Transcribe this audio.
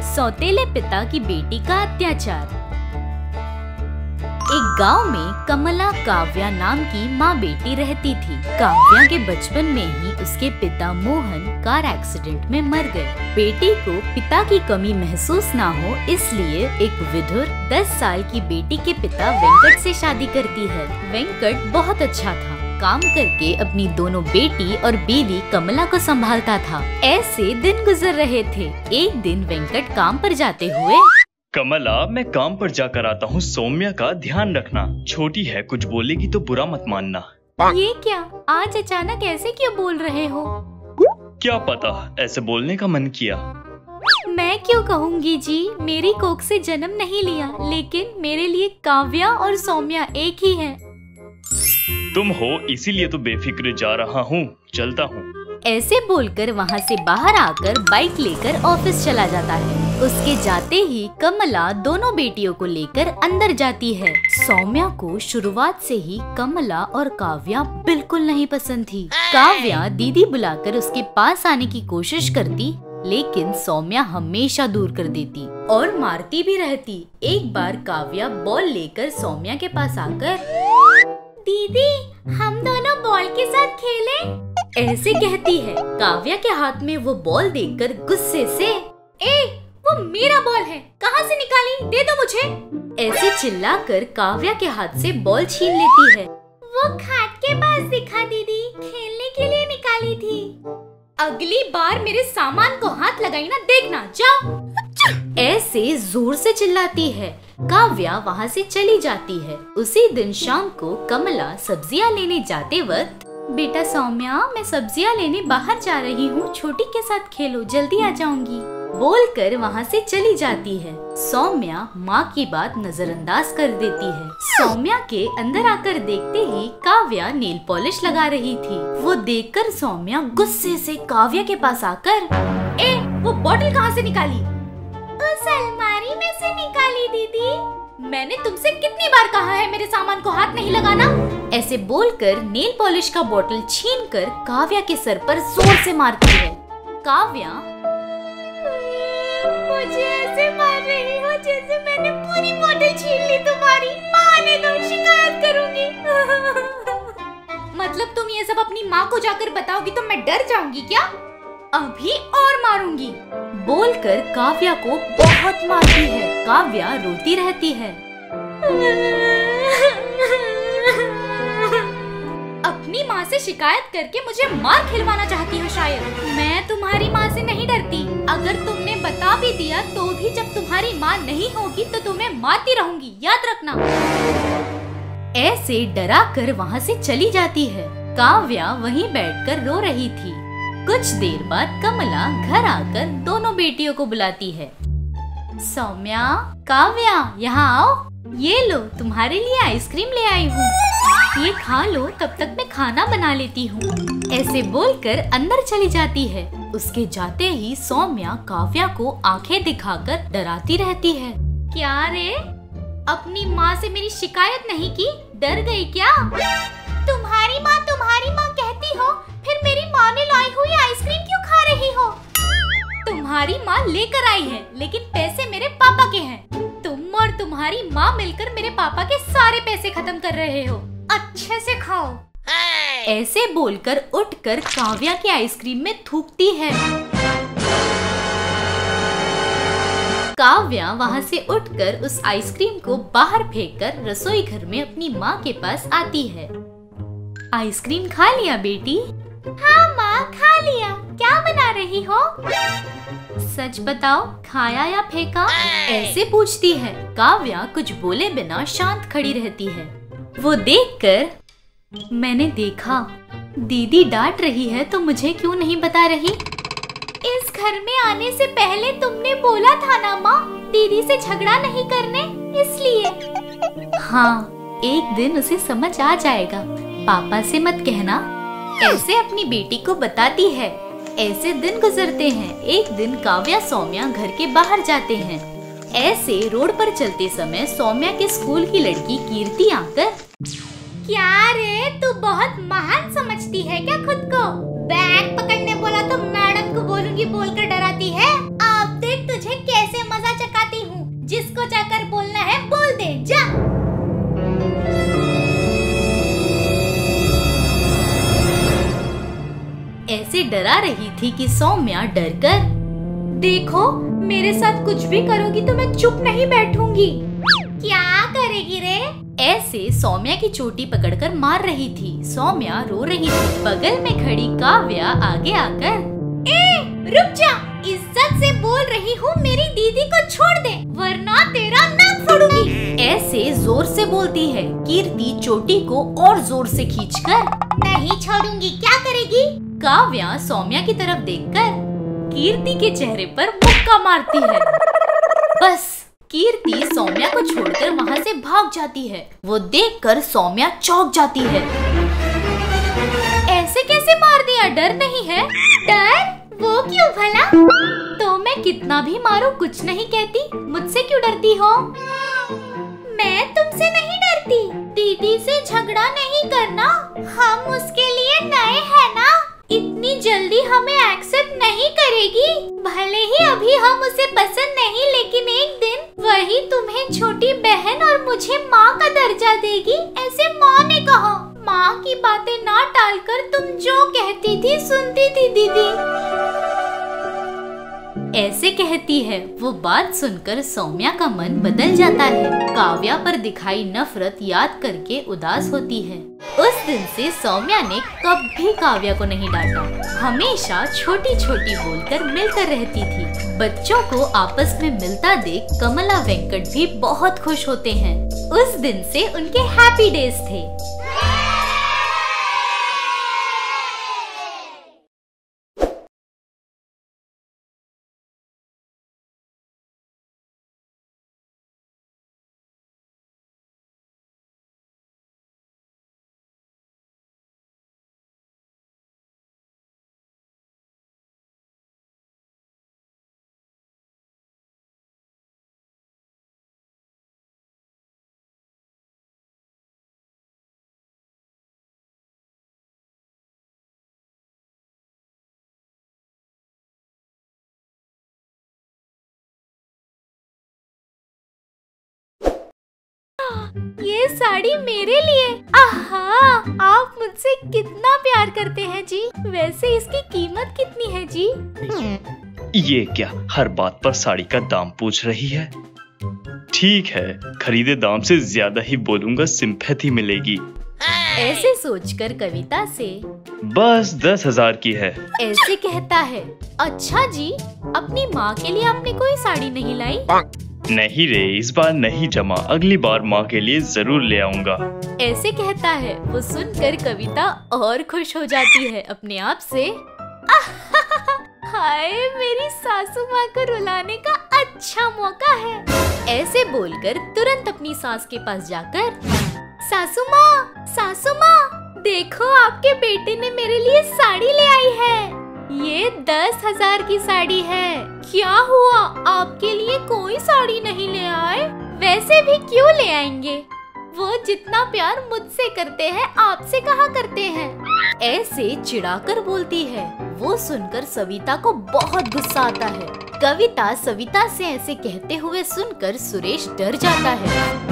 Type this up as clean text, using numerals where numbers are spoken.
सौतेले पिता की बेटी का अत्याचार। एक गांव में कमला काव्या नाम की माँ बेटी रहती थी। काव्या के बचपन में ही उसके पिता मोहन कार एक्सीडेंट में मर गए। बेटी को पिता की कमी महसूस ना हो इसलिए एक विधुर 10 साल की बेटी के पिता वेंकट से शादी करती है। वेंकट बहुत अच्छा था, काम करके अपनी दोनों बेटी और बीवी कमला को संभालता था। ऐसे दिन गुजर रहे थे। एक दिन वेंकट काम पर जाते हुए, कमला, मैं काम पर जाकर आता हूँ, सौम्या का ध्यान रखना, छोटी है, कुछ बोलेगी तो बुरा मत मानना। ये क्या, आज अचानक ऐसे क्यों बोल रहे हो? क्या पता, ऐसे बोलने का मन किया। मैं क्यों कहूँगी जी, मेरी कोख से जन्म नहीं लिया, लेकिन मेरे लिए काव्या और सौम्या एक ही है। तुम हो इसीलिए तो बेफिक्र जा रहा हूँ, चलता हूँ। ऐसे बोलकर वहाँ से बाहर आकर बाइक लेकर ऑफिस चला जाता है। उसके जाते ही कमला दोनों बेटियों को लेकर अंदर जाती है। सौम्या को शुरुआत से ही कमला और काव्या बिल्कुल नहीं पसंद थी। काव्या दीदी बुलाकर उसके पास आने की कोशिश करती, लेकिन सौम्या हमेशा दूर कर देती और मारती भी रहती। एक बार काव्या बॉल लेकर सौम्या के पास आकर, दीदी हम दोनों बॉल के साथ खेलें? ऐसे कहती है। काव्या के हाथ में वो बॉल देखकर गुस्से से, वो मेरा बॉल है, कहाँ से निकाली, दे दो मुझे। ऐसे चिल्लाकर काव्या के हाथ से बॉल छीन लेती है। वो खाट के पास दिखा दीदी, खेलने के लिए निकाली थी। अगली बार मेरे सामान को हाथ लगाई ना, देखना, जाओ। ऐसे जोर से चिल्लाती है। काव्या वहाँ से चली जाती है। उसी दिन शाम को कमला सब्जियाँ लेने जाते वक्त, बेटा सौम्या, मैं सब्जियाँ लेने बाहर जा रही हूँ, छोटी के साथ खेलो, जल्दी आ जाऊंगी, बोलकर वहाँ से चली जाती है। सौम्या माँ की बात नजरअंदाज कर देती है। सौम्या के अंदर आकर देखते ही काव्या नेल पॉलिश लगा रही थी। वो देखकर सौम्या गुस्से से काव्या के पास आकर, वो बोतल कहाँ से निकाली? उस अलमारी में से निकाली दीदी। मैंने तुमसे कितनी बार कहा है मेरे सामान को हाथ नहीं लगाना। ऐसे बोलकर नेल पॉलिश का बोतल छीनकर काव्या के सर पर जोर से मारती है। काव्या, मुझे ऐसे मार रही हो जैसे मैंने पूरी बोतल छीन ली तुम्हारी। माने दो, शिकायत करूंगी। मतलब तुम ये सब अपनी माँ को जाकर बताओगी तो मैं डर जाऊंगी क्या? अभी और मारूंगी, बोलकर काव्या को बहुत मारती है। काव्या रोती रहती है। अपनी माँ से शिकायत करके मुझे मार खिलवाना चाहती हो शायद। मैं तुम्हारी माँ से नहीं डरती। अगर तुमने बता भी दिया तो भी जब तुम्हारी माँ नहीं होगी तो तुम्हें मारती रहूंगी, याद रखना। ऐसे डरा कर वहाँ से चली जाती है। काव्या वहीं बैठकर रो रही थी। कुछ देर बाद कमला घर आकर दोनों बेटियों को बुलाती है। सौम्या, काव्या, यहाँ आओ, ये लो तुम्हारे लिए आइसक्रीम ले आई हूँ, ये खा लो, तब तक मैं खाना बना लेती हूँ। ऐसे बोलकर अंदर चली जाती है। उसके जाते ही सौम्या काव्या को आंखें दिखाकर डराती रहती है। क्या रे, अपनी माँ से मेरी शिकायत नहीं की, डर गई क्या? तुम्हारी माँ कहती हो, फिर मेरी माँ ने लाई हुई आइसक्रीम क्यों खा रही हो? तुम्हारी माँ लेकर आई है, लेकिन पैसे मेरे पापा के हैं। तुम और तुम्हारी माँ मिलकर मेरे पापा के सारे पैसे खत्म कर रहे हो, अच्छे से खाओ। ऐसे बोलकर उठकर काव्या की आइसक्रीम में थूकती है। काव्या वहाँ से उठकर उस आइसक्रीम को बाहर फेंककर रसोई घर में अपनी माँ के पास आती है। आइसक्रीम खा लिया बेटी? हाँ माँ, खा लिया। क्या बना रही हो? सच बताओ, खाया या फेंका? ऐसे पूछती है। काव्या कुछ बोले बिना शांत खड़ी रहती है। वो देखकर, मैंने देखा, दीदी डांट रही है तो मुझे क्यों नहीं बता रही? इस घर में आने से पहले तुमने बोला था ना माँ, दीदी से झगड़ा नहीं करने, इसलिए। हाँ, एक दिन उसे समझ आ जाएगा, पापा से मत कहना। ऐसे अपनी बेटी को बताती है। ऐसे दिन गुजरते हैं। एक दिन काव्या सौम्या घर के बाहर जाते हैं। ऐसे रोड पर चलते समय सौम्या के स्कूल की लड़की कीर्ति आकर, क्या रे, तू बहुत महान समझती है क्या खुद को? बैग पकड़ने बोला तो मैडम को बोलूंगी बोलकर डराती है। अब देख तुझे कैसे जाकर बोलना है बोल दे, जा। ऐसे डरा रही थी कि सौम्या डर कर, देखो मेरे साथ कुछ भी करोगी तो मैं चुप नहीं बैठूंगी। क्या करेगी रे? ऐसे सौम्या की चोटी पकड़कर मार रही थी। सौम्या रो रही थी। बगल में खड़ी काव्या आगे आकर, रुक जा, इज्जत से बोल रही हूँ, मेरी दीदी को छोड़ दे वरना तेरा नाक फोड़ूंगी। ऐसे जोर से बोलती है। कीर्ति चोटी को और जोर से खींचकर, नहीं छोड़ूंगी, क्या करेगी? काव्या सौम्या की तरफ देखकर कीर्ति के चेहरे पर मुक्का मारती है। बस कीर्ति सौम्या को छोड़कर वहाँ से भाग जाती है। वो देखकर सौम्या चौंक जाती है। ऐसे कैसे मार दिया? डर नहीं है? डर? वो क्यों भला? तो मैं कितना भी मारूं कुछ नहीं कहती, मुझसे क्यों डरती हो? मैं तुमसे नहीं डरती। दीदी से झगड़ा नहीं करना, हम उसके लिए नए हैं ना। इतनी जल्दी हमें एक्सेप्ट नहीं करेगी। भले ही अभी हम उसे पसंद नहीं, लेकिन एक दिन वही तुम्हें छोटी बहन और मुझे माँ का दर्जा देगी। ऐसे माँ ने कहा। माँ की बातें ना टालकर तुम जो कहती थी सुनती थी दीदी। ऐसे कहती है। वो बात सुनकर सौम्या का मन बदल जाता है। काव्या पर दिखाई नफरत याद करके उदास होती है। उस दिन से सौम्या ने कभी काव्या को नहीं डांटा। हमेशा छोटी छोटी बोलकर मिलकर रहती थी। बच्चों को आपस में मिलता देख कमला वेंकट भी बहुत खुश होते हैं। उस दिन से उनके हैप्पी डेज थे। ये साड़ी मेरे लिए। आहा, आप मुझसे कितना प्यार करते हैं जी। वैसे इसकी कीमत कितनी है जी? ये क्या हर बात पर साड़ी का दाम पूछ रही है? ठीक है, खरीदे दाम से ज्यादा ही बोलूंगा, सिंपैथी मिलेगी। ऐसे सोचकर कविता से, बस 10,000 की है। ऐसे कहता है। अच्छा जी, अपनी माँ के लिए आपने कोई साड़ी नहीं लाई? नहीं रे, इस बार नहीं जमा, अगली बार माँ के लिए जरूर ले आऊंगा। ऐसे कहता है। वो सुनकर कविता और खुश हो जाती है अपने आप से। हाय, मेरी सासू माँ को रुलाने का अच्छा मौका है। ऐसे बोलकर तुरंत अपनी सास के पास जाकर, सासू माँ, देखो आपके बेटे ने मेरे लिए साड़ी ले आई है। ये 10,000 की साड़ी है। क्या हुआ, आपके लिए कोई साड़ी नहीं ले आए? वैसे भी क्यों ले आएंगे? वो जितना प्यार मुझसे करते हैं आपसे कहा करते हैं। ऐसे चिढ़ाकर बोलती है। वो सुनकर सविता को बहुत गुस्सा आता है। कविता सविता से ऐसे कहते हुए सुनकर सुरेश डर जाता है।